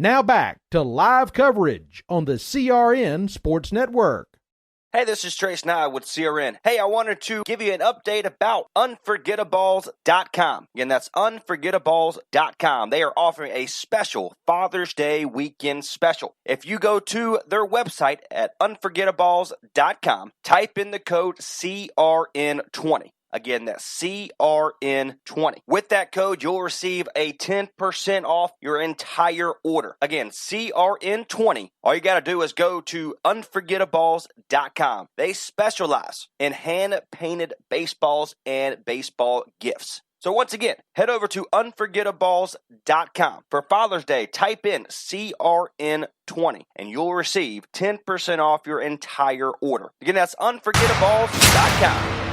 Now back to live coverage on the CRN Sports Network. Hey, this is Trace Nye with CRN. Hey, I wanted to give you an update about unforgettables.com. Again, that's unforgettables.com. They are offering a special Father's Day weekend special. If you go to their website at unforgettables.com, type in the code CRN20. Again, that's CRN20. With that code, you'll receive a 10% off your entire order. Again, CRN20. All you got to do is go to unforgettables.com. They specialize in hand-painted baseballs and baseball gifts. So once again, head over to unforgettables.com. For Father's Day, type in CRN20 and you'll receive 10% off your entire order. Again, that's unforgettables.com.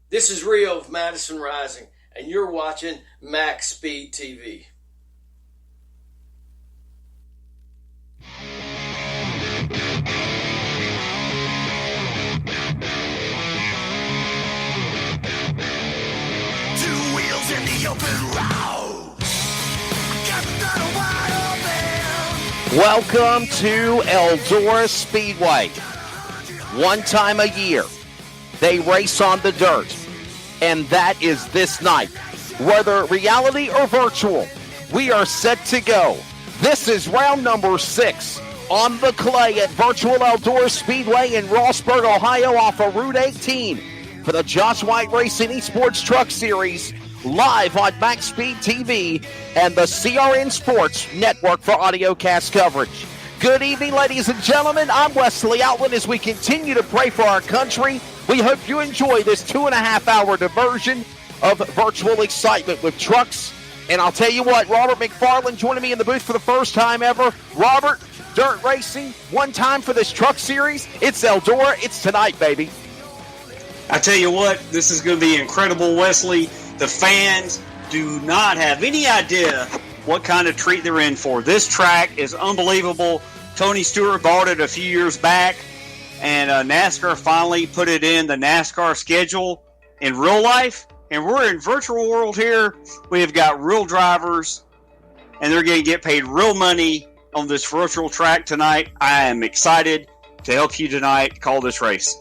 This is Rio of Madison Rising, and you're watching Max Speed TV. Two wheels in the open road. Got the wide open. Welcome to Eldora Speedway. One time a year, they race on the dirt, and that is this night. Whether reality or virtual, we are set to go. This is round number 6 on the clay at Virtual Eldora Speedway in Rossburg, Ohio, off of Route 18 for the Josh White Racing eSports Truck Series live on Max Speed TV and the CRN Sports Network for audio cast coverage. Good evening, ladies and gentlemen. I'm Wesley Outland as we continue to pray for our country. We hope you enjoy this 2.5-hour diversion of virtual excitement with trucks. And I'll tell you what, Robert McFarland joining me in the booth for the first time ever. Robert, dirt racing, one time for this truck series. It's Eldora. It's tonight, baby. I tell you what, this is going to be incredible, Wesley. The fans do not have any idea what kind of treat they're in for. This track is unbelievable. Tony Stewart bought it a few years back, and NASCAR finally put it in the NASCAR schedule in real life. And we're in virtual world here. We have got real drivers, and they're going to get paid real money on this virtual track tonight. I am excited to help you tonight call this race.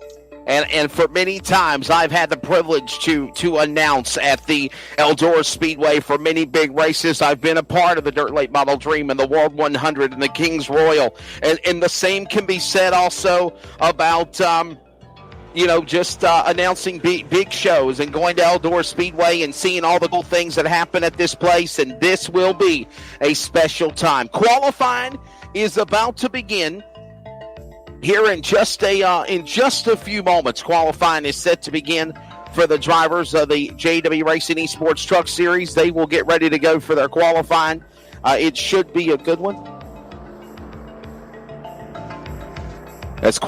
And for many times, I've had the privilege to announce at the Eldora Speedway for many big races. I've been a part of the Dirt Late Model Dream and the World 100 and the Kings Royal. And the same can be said also about, announcing big shows and going to Eldora Speedway and seeing all the cool things that happen at this place. And this will be a special time. Qualifying is about to begin. Here in just a few moments, qualifying is set to begin for the drivers of the JW Racing eSports Truck Series. They will get ready to go for their qualifying. It should be a good one. As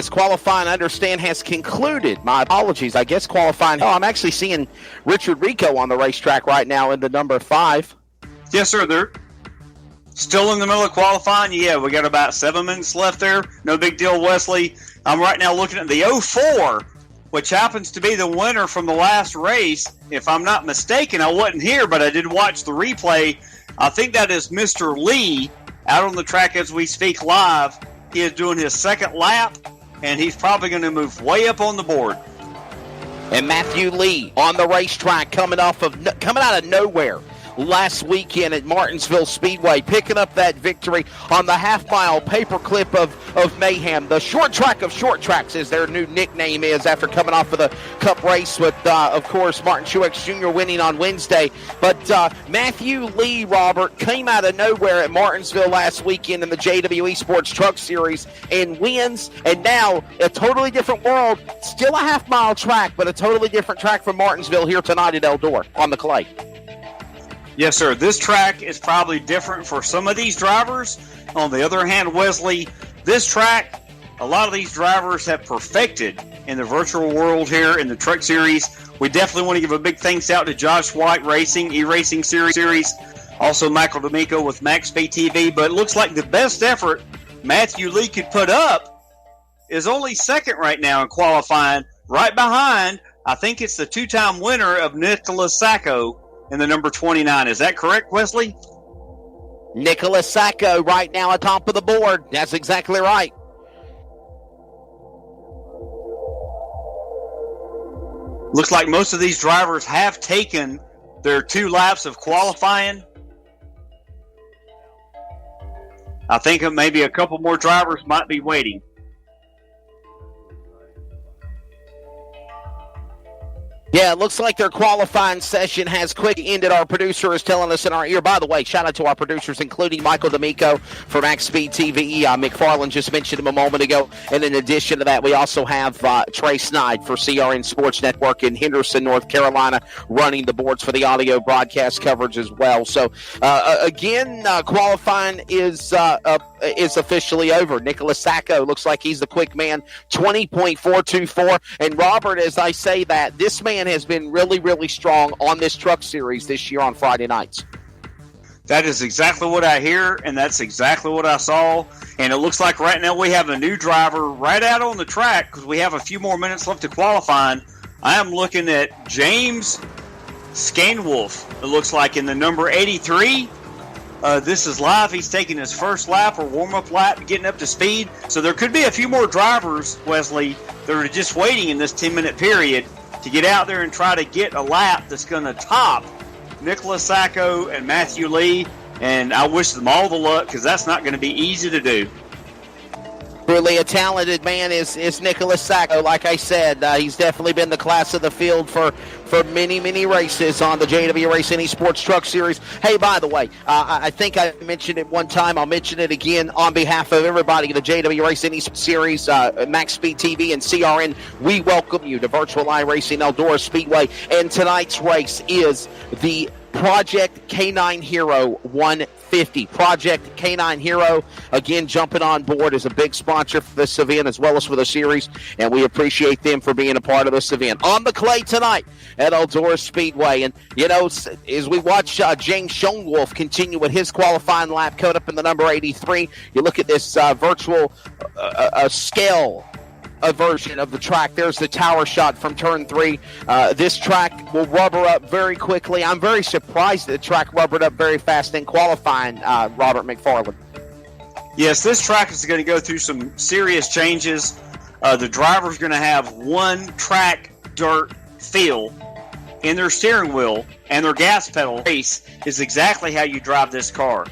qualifying, I understand, has concluded. My apologies. I guess qualifying. Oh, I'm actually seeing Richard Rico on the racetrack right now in the number 5. Yes, sir. They're still in the middle of qualifying. Yeah, we got about 7 minutes left there. No big deal, Wesley. I'm right now looking at the 04, which happens to be the winner from the last race. If I'm not mistaken, I wasn't here, but I did watch the replay. I think that is Mr. Lee out on the track as we speak live. He is doing his second lap, and he's probably going to move way up on the board. And Matthew Lee on the racetrack coming out of nowhere last weekend at Martinsville Speedway, picking up that victory on the half-mile paperclip of mayhem. The short track of short tracks, as their new nickname is, after coming off of the Cup race with, of course, Martin Truex Jr. winning on Wednesday. But Matthew Lee, Robert, came out of nowhere at Martinsville last weekend in the JW eSports Truck Series and wins. And now a totally different world. Still a half-mile track, but a totally different track from Martinsville here tonight at Eldora on the clay. Yes, sir. This track is probably different for some of these drivers. On the other hand, Wesley, this track, a lot of these drivers have perfected in the virtual world here in the Truck Series. We definitely want to give a big thanks out to Josh White Racing, E-Racing Series, also Michael D'Amico with Max Speed TV. But it looks like the best effort Matthew Lee could put up is only second right now in qualifying. Right behind, I think it's the two-time winner of Nicholas Sacco in the number 29. Is that correct, Wesley? Nicholas Sacco right now at top of the board. That's exactly right. Looks like most of these drivers have taken their 2 laps of qualifying. I think maybe a couple more drivers might be waiting. Yeah, it looks like their qualifying session has quick ended. Our producer is telling us in our ear. By the way, shout out to our producers, including Michael D'Amico for Max Speed TV. McFarland just mentioned him a moment ago. And in addition to that, we also have Trey Snide for CRN Sports Network in Henderson, North Carolina, running the boards for the audio broadcast coverage as well. So, again, qualifying is officially over. Nicholas Sacco looks like he's the quick man, 20.424. And Robert, as I say that, this man has been really, really strong on this truck series this year on Friday nights. That is exactly what I hear, and that's exactly what I saw. And it looks like right now we have a new driver right out on the track because we have a few more minutes left to qualifying. I am looking at James Scanwolf, it looks like, in the number 83. This is live. He's taking his first lap or warm-up lap, getting up to speed. So there could be a few more drivers, Wesley, that are just waiting in this 10-minute period to get out there and try to get a lap that's going to top Nicholas Sacco and Matthew Lee. And I wish them all the luck because that's not going to be easy to do. Truly a talented man is Nicholas Sacco. Like I said, he's definitely been the class of the field for many, many races on the JW Racing eSports Truck Series. Hey, by the way, I think I mentioned it one time. I'll mention it again on behalf of everybody in the JW Racing eSports Series, Max Speed TV and CRN. We welcome you to Virtual iRacing Eldora Speedway. And tonight's race is the Project K-9 Hero 150. Project K-9 Hero, again, jumping on board as a big sponsor for this event as well as for the series, and we appreciate them for being a part of this event. On the clay tonight at Eldora Speedway, and, you know, as we watch James Schoenwolf continue with his qualifying lap, caught up in the number 83, you look at this virtual scale a version of the track. There's the tower shot from turn 3. This track will rubber up very quickly. I'm very surprised that the track rubbered up very fast in qualifying, Robert McFarland. Yes, this track is going to go through some serious changes. The driver's going to have one track dirt feel in their steering wheel, and their gas pedal race is exactly how you drive this car.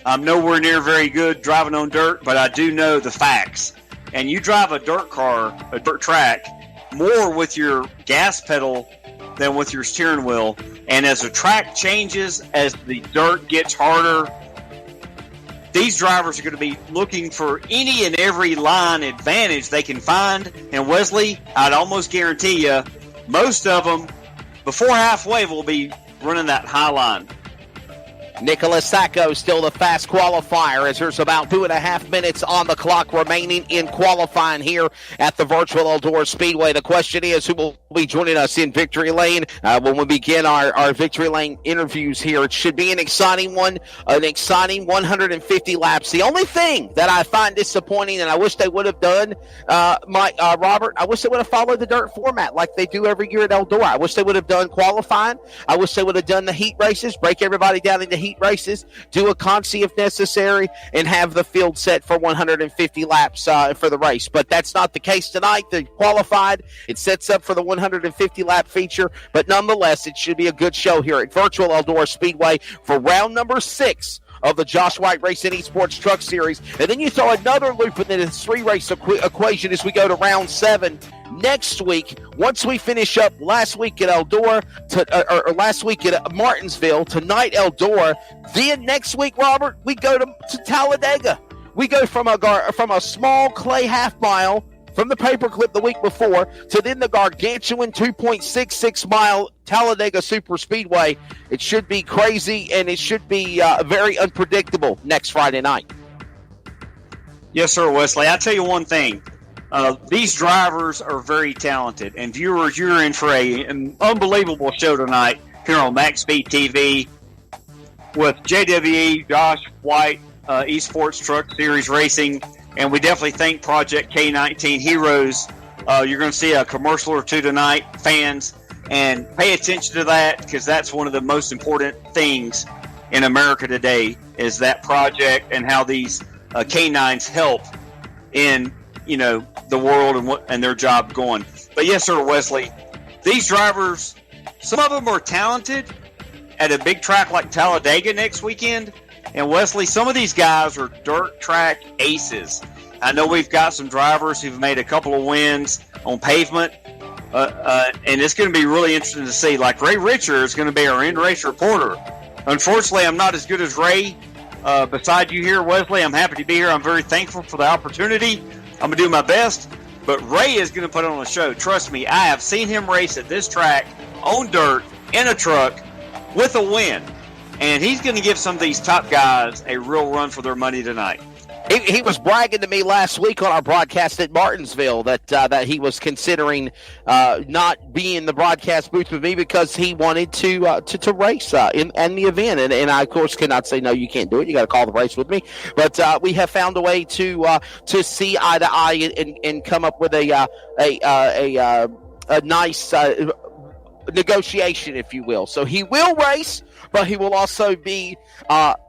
I'm nowhere near very good driving on dirt, but I do know the facts. And you drive a dirt car, a dirt track, more with your gas pedal than with your steering wheel. And as the track changes, as the dirt gets harder, these drivers are going to be looking for any and every line advantage they can find. And Wesley, I'd almost guarantee you, most of them, before halfway, will be running that high line. Nicholas Sacco still the fast qualifier as there's about 2.5 minutes on the clock remaining in qualifying here at the virtual Eldora Speedway. The question is, who will be joining us in Victory Lane when we begin our Victory Lane interviews here? It should be an exciting one, an exciting 150 laps. The only thing that I find disappointing, and I wish they would have done, Robert, I wish they would have followed the dirt format like they do every year at Eldora. I wish they would have done qualifying. I wish they would have done the heat races, break everybody down into heat races, do a consi if necessary, and have the field set for 150 laps for the race. But that's not the case tonight. They qualified. It sets up for the 150 lap feature, but nonetheless, it should be a good show here at virtual Eldora Speedway for round number 6 of the Josh White Racing eSports Truck Series. And then you throw another loop into this 3-race equation as we go to round 7 next week. Once we finish up last week at Eldora, or last week at Martinsville, tonight Eldora, then next week, Robert, we go to Talladega. We go from a small clay half mile from the paperclip the week before to then the gargantuan 2.66 mile Talladega Super Speedway. It should be crazy, and it should be very unpredictable next Friday night. Yes, sir, Wesley. I'll tell you one thing. These drivers are very talented, and viewers, you're in for an unbelievable show tonight here on Max Speed TV with JWE, Josh White, eSports Truck Series Racing, and we definitely thank Project K-19 Heroes. You're going to see a commercial or two tonight, fans, and pay attention to that because that's one of the most important things in America today is that project and how these K-9s help in the world and their job going. But yes, sir, Wesley, these drivers, some of them are talented at a big track like Talladega next weekend. And Wesley, some of these guys are dirt track aces. I know we've got some drivers who've made a couple of wins on pavement, and it's going to be really interesting to see. Like Ray Richer is going to be our in-race reporter. Unfortunately, I'm not as good as Ray. Beside you here, Wesley, I'm happy to be here. I'm very thankful for the opportunity. I'm going to do my best. But Ray is going to put on a show. Trust me, I have seen him race at this track on dirt in a truck with a win. And he's going to give some of these top guys a real run for their money tonight. He was bragging to me last week on our broadcast at Martinsville that he was considering not being in the broadcast booth with me because he wanted to race in the event. And I, of course, cannot say, no, you can't do it. You got to call the race with me. But we have found a way to see eye to eye and come up with a nice negotiation, if you will. So he will race, but he will also be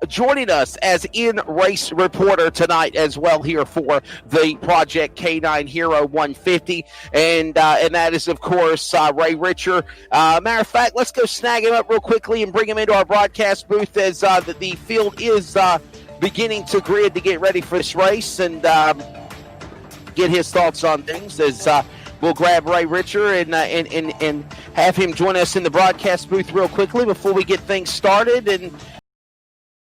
joining us as in-race reporter tonight as well here for the Project K-9 Hero 150. And that is, of course, Ray Richer. Matter of fact, let's go snag him up real quickly and bring him into our broadcast booth as the field is beginning to grid to get ready for this race. And get his thoughts on things as we'll grab Ray Richer and have him join us in the broadcast booth real quickly before we get things started. And